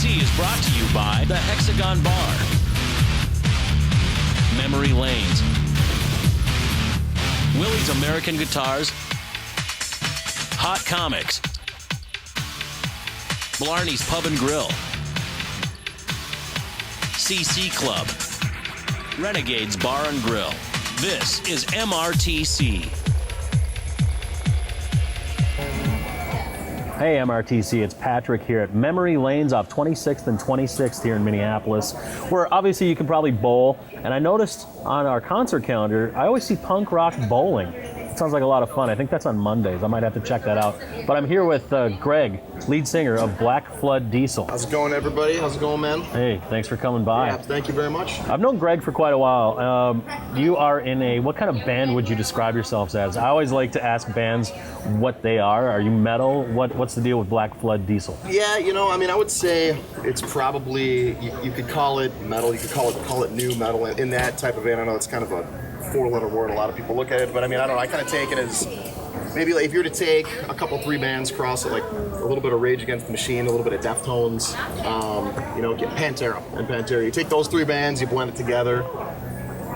MRTC is brought to you by the Hexagon Bar, Memory Lanes, Willie's American Guitars, Hot Comics, Blarney's Pub and Grill, CC Club, Renegades Bar and Grill. This is MRTC. Hey MRTC, it's Patrick here at Memory Lanes off 26th and 26th here in Minneapolis, where obviously you can probably bowl. And I noticed on our concert calendar, I always see punk rock bowling. It sounds like a lot of fun. I think that's on Mondays. I might have to check that out. But I'm here with Greg, lead singer of Black Flood Diesel. How's it going, everybody? How's it going, man? Hey, thanks for coming by. Yeah, thank you very much. I've known Greg for quite a while. You are in what kind of band would you describe yourselves as? I always like to ask bands what they are. Are you metal? What's the deal with Black Flood Diesel? Yeah, I would say it's probably, you could call it metal, you could call it new metal in that type of band. I know it's kind of a four-letter word. A lot of people look at it, but I don't know. I kind of take it as maybe like if you were to take a couple, three bands, cross it like a little bit of Rage Against the Machine, a little bit of Deftones, get Pantera. You take those three bands, you blend it together.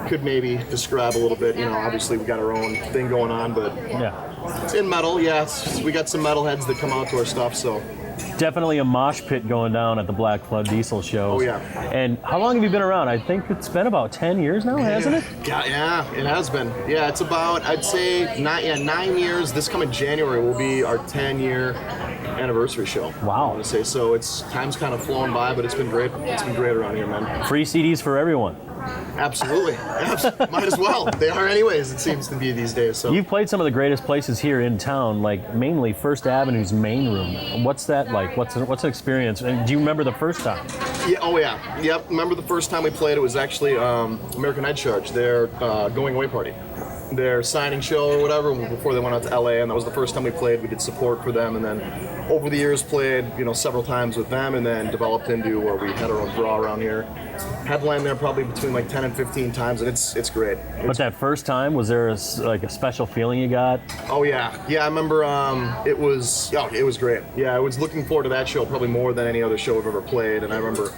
Could maybe describe a little bit. Obviously we got our own thing going on, but yeah, it's in metal. Yeah, we got some metalheads that come out to our stuff. So definitely a mosh pit going down at the Black Flood Diesel shows. Oh yeah. And how long have you been around? I think it's been about 10 years now, hasn't it? Yeah, it has been. Yeah, it's about, I'd say 9 years. This coming January will be our 10-year anniversary show. Wow. I want to say. So time's kind of flown by, but it's been great. It's been great around here, man. Free CDs for everyone. Absolutely. Might as well. They are anyways, it seems to be these days. So you've played some of the greatest places here in town, like mainly First Avenue's main room. What's that like? What's an experience? And do you remember the first time? Yeah. Oh yeah. Yep. Remember the first time we played? It was actually American Head Charge, their going away party, their signing show or whatever before they went out to LA, and that was the first time we played. We did support for them, and then over the years played several times with them, and then developed into where we had our own draw around here. Headline there probably between like 10 and 15 times, and it's great. But that first time, was there a special feeling you got? Oh yeah, I remember. It was great. Yeah, I was looking forward to that show probably more than any other show I've ever played, and I remember,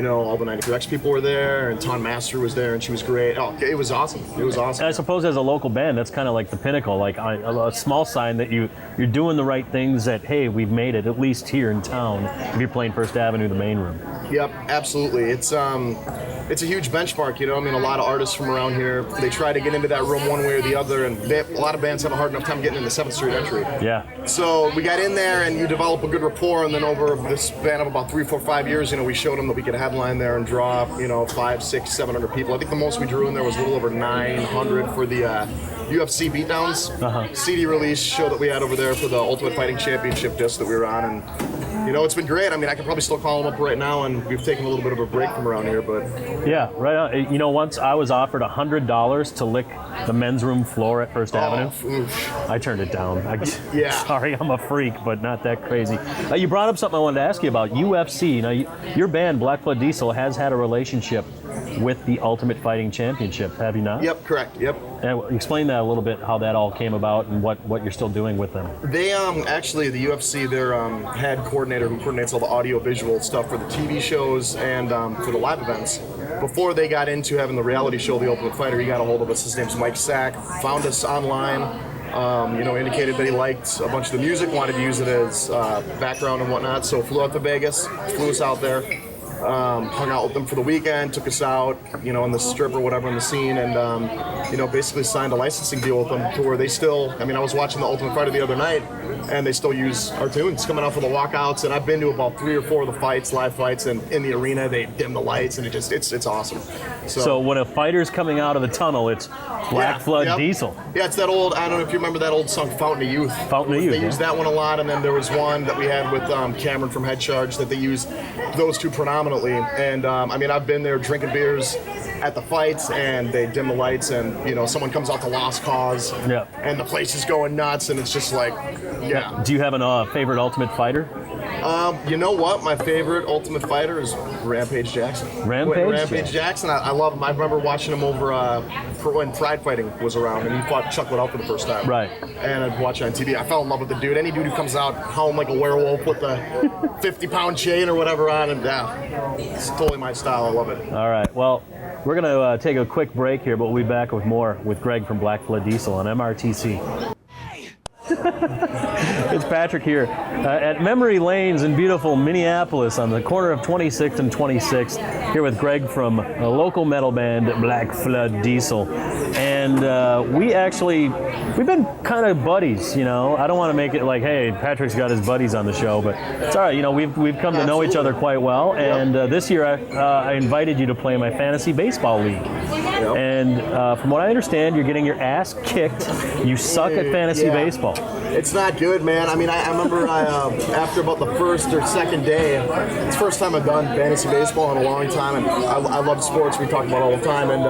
all the 93X people were there, and Ton Master was there, and she was great. Oh, it was awesome. It was awesome. And I suppose as a local band, that's kind of like the pinnacle, like a small sign that you're doing the right things. That hey, we've made it at least here in town. If you're playing First Avenue, the main room. Yep, absolutely. It's a huge benchmark, a lot of artists from around here, they try to get into that room one way or the other, and a lot of bands have a hard enough time getting into 7th Street entry. Yeah. So we got in there, and you develop a good rapport, and then over this span of about 3, 4, 5 years, we showed them that we could headline there and draw, 5, 6, 700 people. I think the most we drew in there was a little over 900 for the UFC Beatdowns CD release show that we had over there for the Ultimate Fighting Championship disc that we were on, and it's been great. I could probably still call them up right now, and we've taken a little bit of a break from around here, but yeah, right on. Once I was offered $100 to lick the men's room floor at First Avenue. Oof. I turned it down. Yeah. Sorry, I'm a freak, but not that crazy. You brought up something I wanted to ask you about, UFC. Now, your band, Black Flood Diesel, has had a relationship with the Ultimate Fighting Championship, have you not? Yep, correct, yep. And explain that a little bit, how that all came about and what you're still doing with them. They, actually, the UFC, their head coordinator who coordinates all the audio-visual stuff for the TV shows and for the live events, before they got into having the reality show, The Ultimate Fighter, he got a hold of us. His name's Mike Sack, found us online, indicated that he liked a bunch of the music, wanted to use it as background and whatnot, so flew out to Vegas, flew us out there. Hung out with them for the weekend, took us out, in the strip or whatever in the scene, and, basically signed a licensing deal with them to where they still, I was watching The Ultimate Fighter the other night, and they still use our tunes coming out for the walkouts, and I've been to about 3 or 4 of the fights, live fights, and in the arena, they dim the lights, and it's awesome. So when a fighter's coming out of the tunnel, it's Black Flood Diesel. Yeah, it's that old, I don't know if you remember that old song, Fountain of Youth. Fountain of Youth, They used that one a lot, and then there was one that we had with Cameron from Head Charge that they used those two predominantly, and I've been there drinking beers at the fights, and they dim the lights, and someone comes out to Lost Cause, and the place is going nuts, and it's just like, yeah. Do you have a favorite Ultimate Fighter? You know what? My favorite Ultimate Fighter is Rampage Jackson. Rampage Jackson. I love him. I remember watching him over when Pride Fighting was around, and he fought Chuck Liddell for the first time. Right. And I'd watch it on TV. I fell in love with the dude. Any dude who comes out howling like a werewolf with the 50-pound chain or whatever on him, yeah, it's totally my style. I love it. All right. Well, we're going to take a quick break here, but we'll be back with more with Greg from Black Flood Diesel on MRTC. It's Patrick here at Memory Lanes in beautiful Minneapolis on the corner of 26th and 26th, here with Greg from a local metal band, Black Flood Diesel. And we've been kind of buddies, you know. I don't want to make it like, hey, Patrick's got his buddies on the show, but it's all right. You know, we've come to know each other quite well. And this year I invited you to play my fantasy baseball league. Yep. And from what I understand, you're getting your ass kicked. You suck at fantasy baseball. It's not good, man. I mean, I remember after about the first or second day, it's the first time I've done fantasy baseball in a long time, and I love sports. We talk about it all the time, and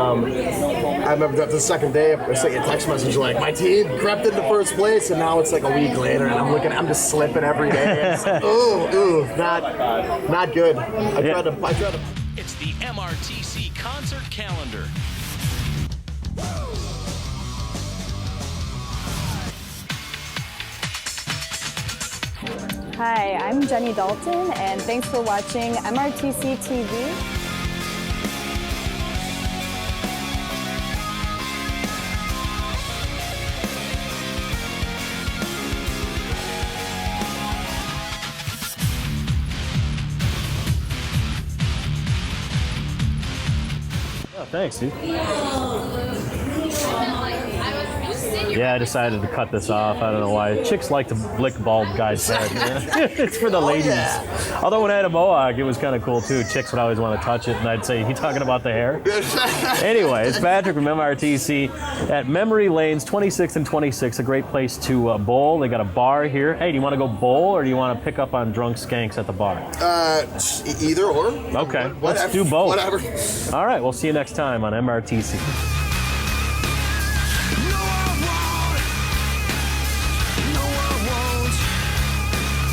I remember the second day, I sent you a text message like, my team crept into first place, and now it's like a week later, and I'm just slipping every day. It's like, ooh, not good. I tried to. It's the MRTC concert calendar. Hi, I'm Jenny Dalton, and thanks for watching MRTC TV. Oh, thanks, dude. Yeah, I decided to cut this off. I don't know why. Chicks like to lick bald guys' head. It's for the ladies. Although when I had a mohawk, it was kind of cool too. Chicks would always want to touch it, and I'd say, "You talking about the hair?" Anyway, it's Patrick from MRTC at Memory Lanes, 26 and 26. A great place to bowl. They got a bar here. Hey, do you want to go bowl, or do you want to pick up on drunk skanks at the bar? Either or. Okay, let's do both. Whatever. All right, we'll see you next time on MRTC.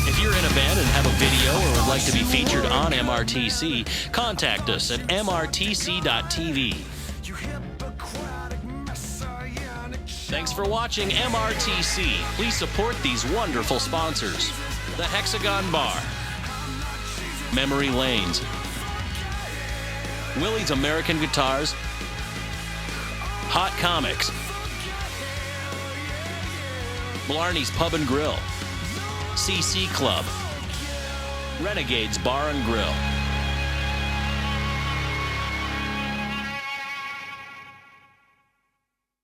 If you're in a band and have a video or would like to be featured on MRTC, contact us at mrtc.tv. Thanks for watching MRTC. Please support these wonderful sponsors: the Hexagon Bar, Memory Lanes, Willie's American Guitars, Hot Comics, Blarney's Pub and Grill, CC Club, Renegades Bar and Grill.